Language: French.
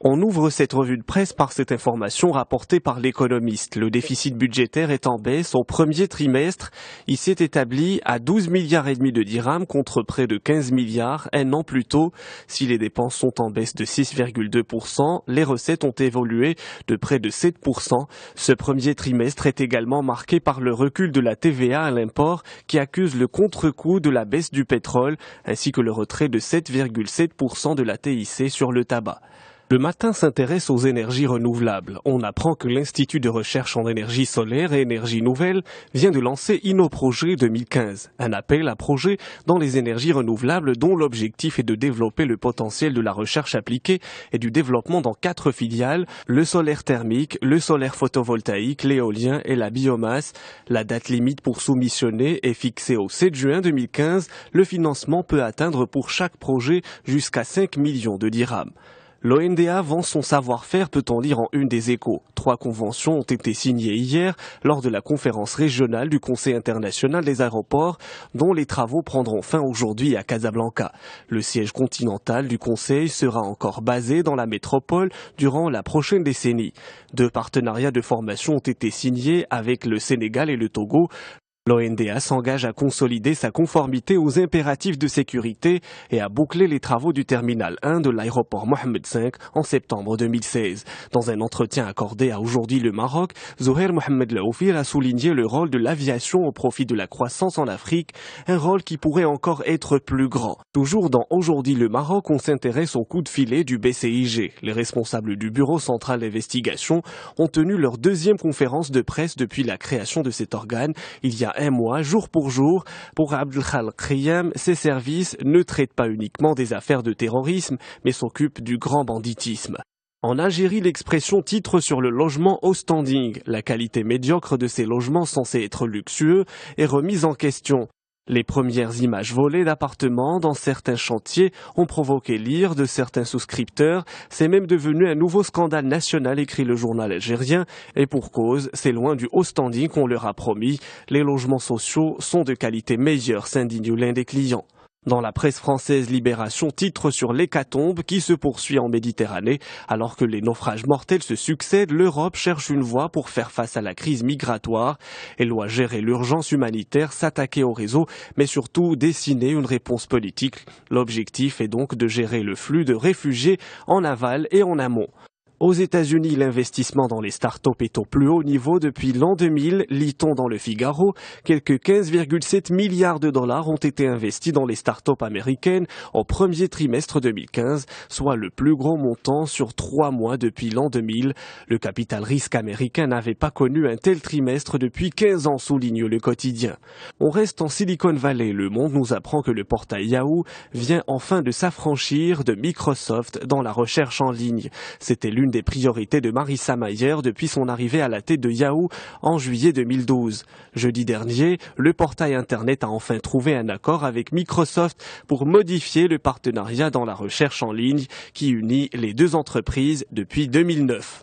On ouvre cette revue de presse par cette information rapportée par l'Économiste. Le déficit budgétaire est en baisse au premier trimestre. Il s'est établi à 12 milliards et demi de dirhams contre près de 15 milliards un an plus tôt. Si les dépenses sont en baisse de 6,2%, les recettes ont évolué de près de 7%. Ce premier trimestre est également marqué par le recul de la TVA à l'import qui accuse le contre-coup de la baisse du pétrole ainsi que le retrait de 7,7% de la TIC sur le tabac. Le Matin s'intéresse aux énergies renouvelables. On apprend que l'Institut de recherche en énergie solaire et énergie nouvelle vient de lancer InnoProjet 2015, un appel à projets dans les énergies renouvelables dont l'objectif est de développer le potentiel de la recherche appliquée et du développement dans 4 filiales, le solaire thermique, le solaire photovoltaïque, l'éolien et la biomasse. La date limite pour soumissionner est fixée au 7 juin 2015. Le financement peut atteindre pour chaque projet jusqu'à 5 millions de dirhams. L'ONDA vend son savoir-faire, peut-on lire en une des Échos. 3 conventions ont été signées hier lors de la conférence régionale du Conseil international des aéroports, dont les travaux prendront fin aujourd'hui à Casablanca. Le siège continental du Conseil sera encore basé dans la métropole durant la prochaine décennie. 2 partenariats de formation ont été signés avec le Sénégal et le Togo. L'ONDA s'engage à consolider sa conformité aux impératifs de sécurité et à boucler les travaux du terminal 1 de l'aéroport Mohamed V en septembre 2016. Dans un entretien accordé à Aujourd'hui le Maroc, Zohair Mohamed Laoufir a souligné le rôle de l'aviation au profit de la croissance en Afrique, un rôle qui pourrait encore être plus grand. Toujours dans Aujourd'hui le Maroc, on s'intéresse au coup de filet du BCIG. Les responsables du Bureau central d'investigation ont tenu leur 2e conférence de presse depuis la création de cet organe il y a un mois, jour pour jour. Pour Abdelkhalq Khiyam, ces services ne traitent pas uniquement des affaires de terrorisme, mais s'occupent du grand banditisme. En Algérie, l'expression titre sur le logement au standing. La qualité médiocre de ces logements censés être luxueux est remise en question. Les premières images volées d'appartements dans certains chantiers ont provoqué l'ire de certains souscripteurs. C'est même devenu un nouveau scandale national, écrit le journal algérien. Et pour cause, c'est loin du haut standing qu'on leur a promis. Les logements sociaux sont de qualité meilleure, s'indigne l'un des clients. Dans la presse française, Libération titre sur l'hécatombe qui se poursuit en Méditerranée. Alors que les naufrages mortels se succèdent, l'Europe cherche une voie pour faire face à la crise migratoire. Elle doit gérer l'urgence humanitaire, s'attaquer au réseau, mais surtout dessiner une réponse politique. L'objectif est donc de gérer le flux de réfugiés en aval et en amont. Aux États-Unis, l'investissement dans les start-up est au plus haut niveau depuis l'an 2000, lit-on dans le Figaro. Quelques 15,7 milliards de dollars ont été investis dans les start-up américaines au premier trimestre 2015, soit le plus gros montant sur 3 mois depuis l'an 2000. Le capital risque américain n'avait pas connu un tel trimestre depuis 15 ans, souligne le quotidien. On reste en Silicon Valley. Le Monde nous apprend que le portail Yahoo vient enfin de s'affranchir de Microsoft dans la recherche en ligne. C'était l'une des priorités de Marissa Mayer depuis son arrivée à la tête de Yahoo en juillet 2012. Jeudi dernier, le portail Internet a enfin trouvé un accord avec Microsoft pour modifier le partenariat dans la recherche en ligne qui unit les 2 entreprises depuis 2009.